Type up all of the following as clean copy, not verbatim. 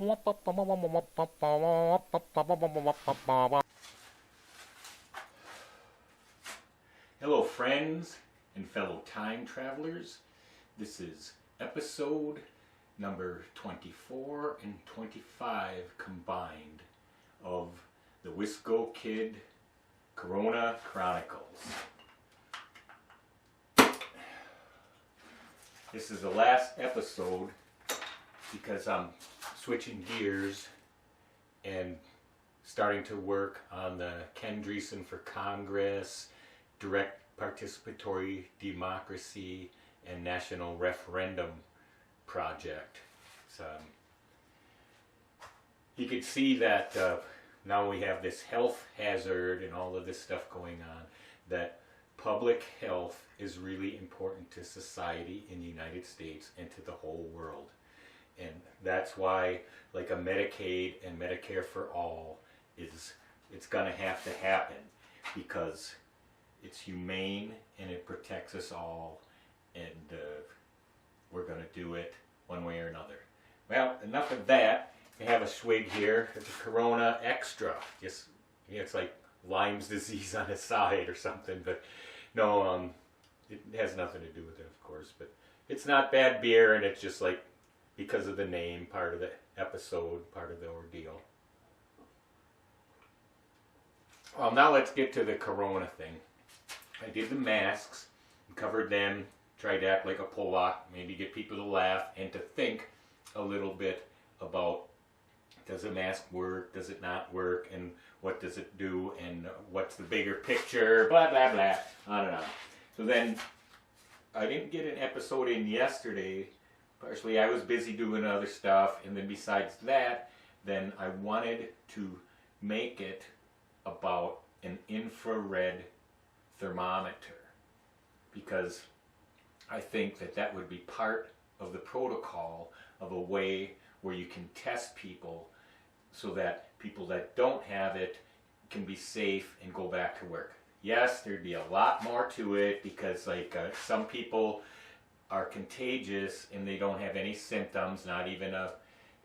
Hello, friends and fellow time travelers. This is episode number 24 and 25 combined of the Wisco Kid Corona Chronicles. This is the last episode because I'm switching gears and starting to work on the Ken Dreesen for Congress, direct participatory democracy, and national referendum project. So, you can see that now we have this health hazard and all of this stuff going on, that public health is really important to society in the United States and to the whole world. And that's why like a Medicaid and Medicare for all it's gonna have to happen, because it's humane and it protects us all, and we're gonna do it one way or another. Well, enough of that. I have a swig here. It's a Corona Extra. Just, it's like Lyme's disease on the side or something, but no, it has nothing to do with it, of course. But it's not bad beer, and it's just like, because of the name, part of the episode, part of the ordeal. Well, now let's get to the Corona thing. I did the masks, covered them, tried to act like a Polak, maybe get people to laugh and to think a little bit about, does a mask work, does it not work, and what does it do, and what's the bigger picture, blah, blah, blah, on and on. So then, I didn't get an episode in yesterday. Partially I was busy doing other stuff, and then besides that, then I wanted to make it about an infrared thermometer, because I think that that would be part of the protocol of a way where you can test people so that people that don't have it can be safe and go back to work. Yes, there'd be a lot more to it, because like some people are contagious and they don't have any symptoms, not even a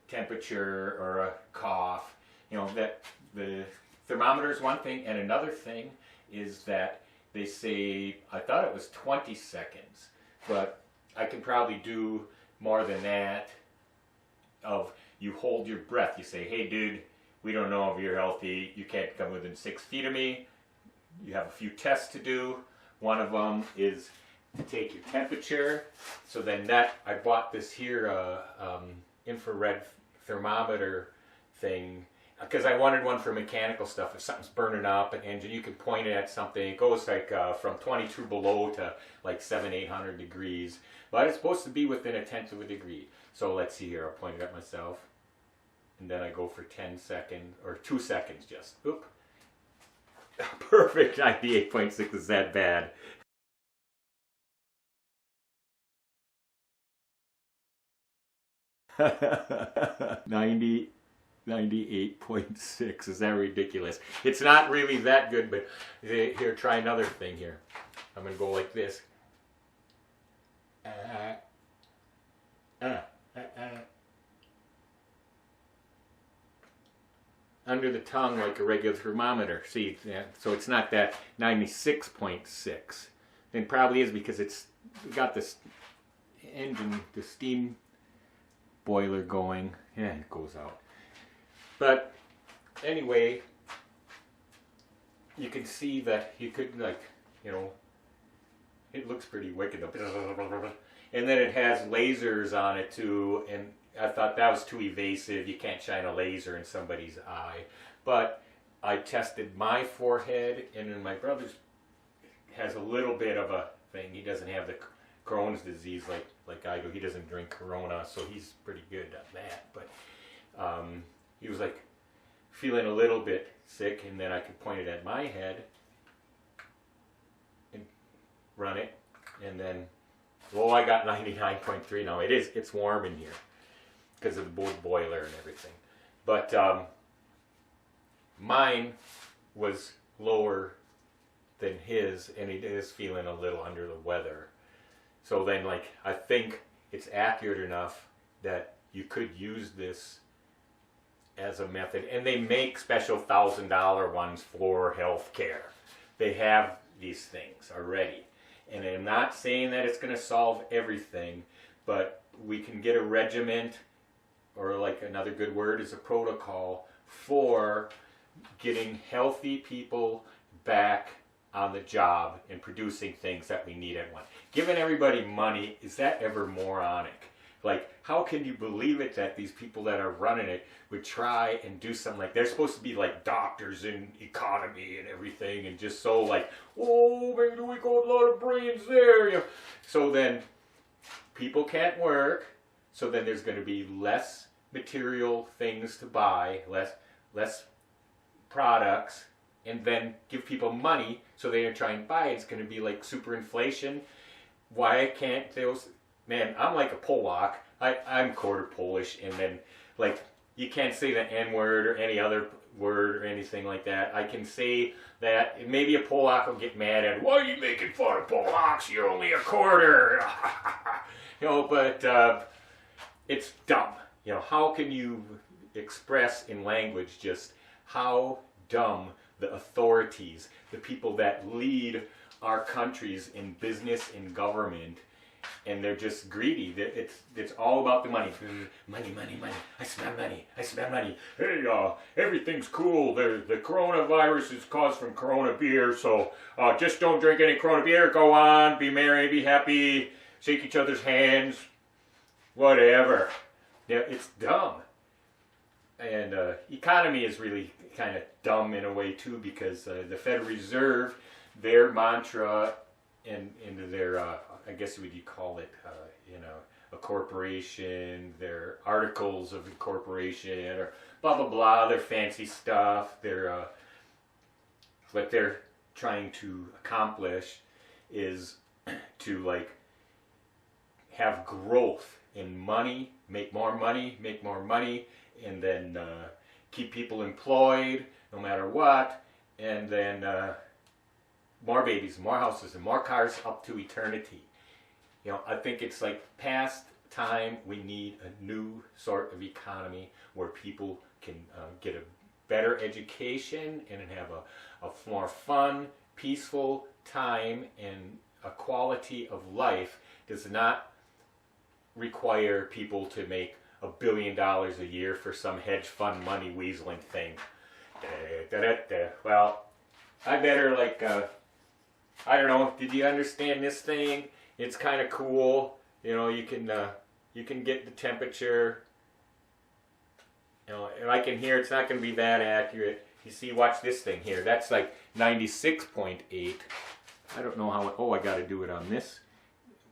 temperature or a cough. You know, that the thermometer is one thing, and another thing is that they say, I thought it was 20 seconds, but I can probably do more than that. Of you hold your breath, you say, hey dude, we don't know if you're healthy, you can't come within 6 feet of me, you have a few tests to do. One of them is to take your temperature. So then I bought this here infrared thermometer thing, because I wanted one for mechanical stuff. If something's burning up an engine, you can point it at something. It goes like from 22 below to like 700-800 degrees, but it's supposed to be within 1/10 of a degree. So let's see here, I'll point it at myself, and then I go for 10 seconds, or 2 seconds just. Oop. Perfect, 98.6 is that bad. $98.6, is that ridiculous? It's not really that good, but here, try another thing here. I'm going to go like this. Under the tongue like a regular thermometer. See, so it's not that 96.6. Then probably is because it's got this engine, the steam boiler going. Yeah, it goes out. But anyway, you can see that you could, like, you know, it looks pretty wicked. And then it has lasers on it too, and I thought that was too evasive. You can't shine a laser in somebody's eye. But I tested my forehead, and then my brother's has a little bit of a thing. He doesn't have the Crohn's disease like I do. He doesn't drink Corona, so he's pretty good at that. But he was like feeling a little bit sick, and then I could point it at my head and run it, and then, well, I got 99.3 now. It's warm in here because of the boiler and everything. But mine was lower than his, and he is feeling a little under the weather. So then, like, I think it's accurate enough that you could use this as a method, and they make special $1,000 ones for health care. They have these things already. And I'm not saying that it's going to solve everything, but we can get a regiment, or like another good word is a protocol, for getting healthy people back on the job and producing things that we need at once. Giving everybody money, is that ever moronic? Like, how can you believe it that these people that are running it would try and do something like, they're supposed to be like doctors in economy and everything, and just so like, oh, maybe we got a lot of brains there. You know? So then people can't work, so then there's going to be less material things to buy, less products, and then give people money so they don't try and buy it. It's going to be like super inflation. Why can't those... Man, I'm like a Polak. I'm quarter Polish, and then, like, you can't say the N-word or any other word or anything like that. I can say that. Maybe a Polak will get mad at, why are you making fun of Polacks? You're only a quarter. You know, but it's dumb. You know, how can you express in language just how dumb the authorities, the people that lead our countries in business and government, and they're just greedy. It's all about the money. Money, money, money. I spend money. I spend money. Hey, everything's cool. The coronavirus is caused from Corona beer, so just don't drink any Corona beer. Go on, be merry, be happy, shake each other's hands, whatever. Yeah, it's dumb. And economy is really kind of dumb in a way too, because the Federal Reserve, their mantra and their I guess what you call it, you know, a corporation, their articles of incorporation, or blah blah blah, their fancy stuff. Their what they're trying to accomplish is to like have growth in money, make more money, and then keep people employed no matter what, and then more babies, more houses, and more cars up to eternity. You know, I think it's like past time. We need a new sort of economy where people can get a better education and have a more fun, peaceful time, and a quality of life does not require people to make $1 billion a year for some hedge fund money weaseling thing. Well, I better like, I don't know, did you understand this thing? It's kind of cool. You know, you can get the temperature. You know, and I can hear it's not going to be that accurate. You see, watch this thing here. That's like 96.8. I don't know how, I got to do it on this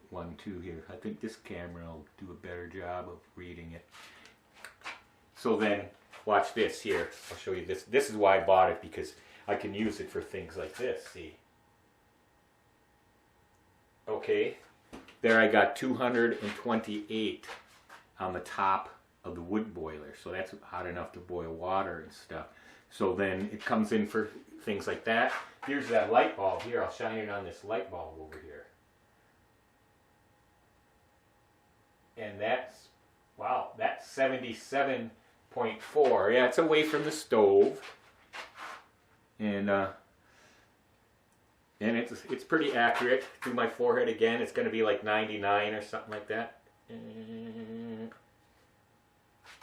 one too here. I think this camera will do a better job of reading it. So then, watch this here. I'll show you this. This is why I bought it, because I can use it for things like this, see. Okay, there I got 228 on the top of the wood boiler, so that's hot enough to boil water and stuff. So then it comes in for things like that. Here's that light bulb here. I'll shine it on this light bulb over here. And that's, wow, that's 77.4. Yeah, it's away from the stove. And it's pretty accurate. Do my forehead again. It's going to be like 99 or something like that.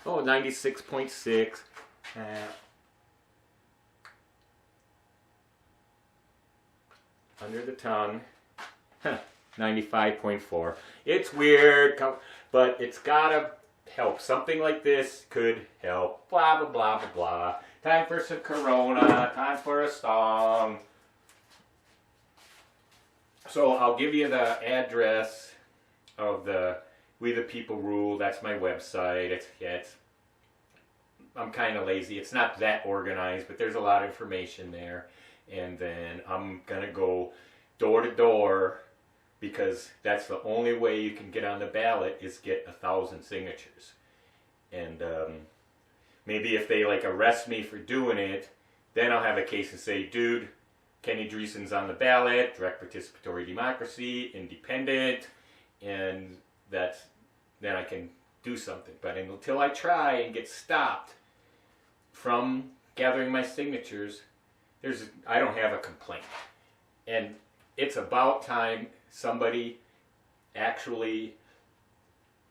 Oh, 96.6. Under the tongue. 95.4. It's weird, but it's got to help. Something like this could help. Blah, blah, blah, blah, blah. Time for some Corona. Time for a song. So I'll give you the address of the We the People Rule. That's my website. I'm kind of lazy. It's not that organized, but there's a lot of information there. And then I'm going to go door to door, because that's the only way you can get on the ballot is get 1,000 signatures. And maybe if they like arrest me for doing it, then I'll have a case and say, dude, Kenny Dreesen's on the ballot, direct participatory democracy, independent, and then I can do something. But until I try and get stopped, from gathering my signatures, I don't have a complaint. And it's about time somebody actually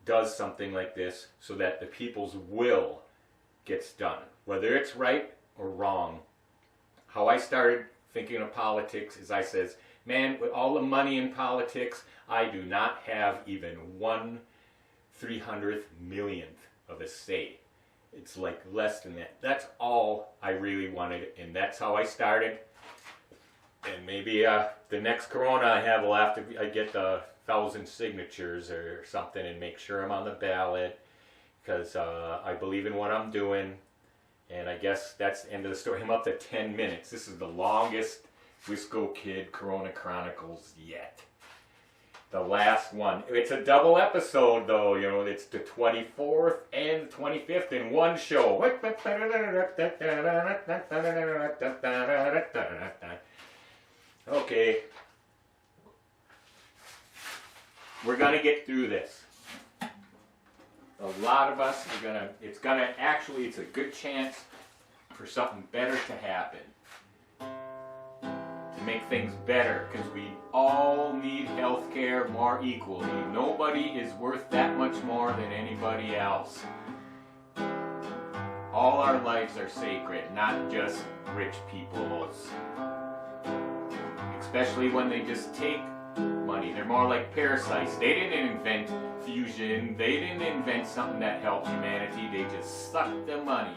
does something like this so that the people's will gets done. Whether it's right or wrong. How I started thinking of politics is I says, man, with all the money in politics, I do not have even 1/300 millionth of a say. It's like less than that. That's all I really wanted, and that's how I started. And maybe the next Corona I have will have to, I get 1,000 signatures or something and make sure I'm on the ballot, because I believe in what I'm doing. And I guess that's the end of the story. I'm up to 10 minutes. This is the longest Wisco Kid Corona Chronicles yet. The last one. It's a double episode though, you know, it's the 24th and the 25th in one show. Okay. We're gonna get through this. A lot of us are gonna, it's a good chance for something better to happen. To make things better, because we all need health care more equally. Nobody is worth that much more than anybody else. All our lives are sacred, not just rich people's. Especially when they just take money. They're more like parasites. They didn't invent fusion. They didn't invent something that helped humanity. They just suck the money.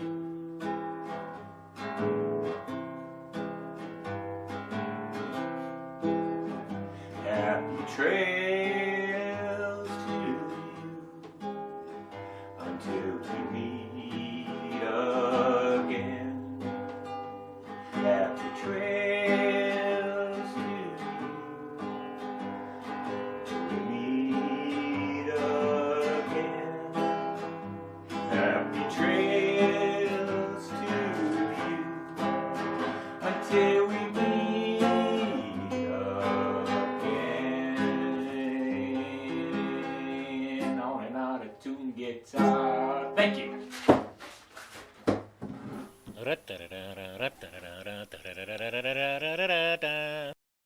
Happy trails to you until we meet again. Happy trails to you till we meet again. Happy trails to you until we meet guitar. Thank you.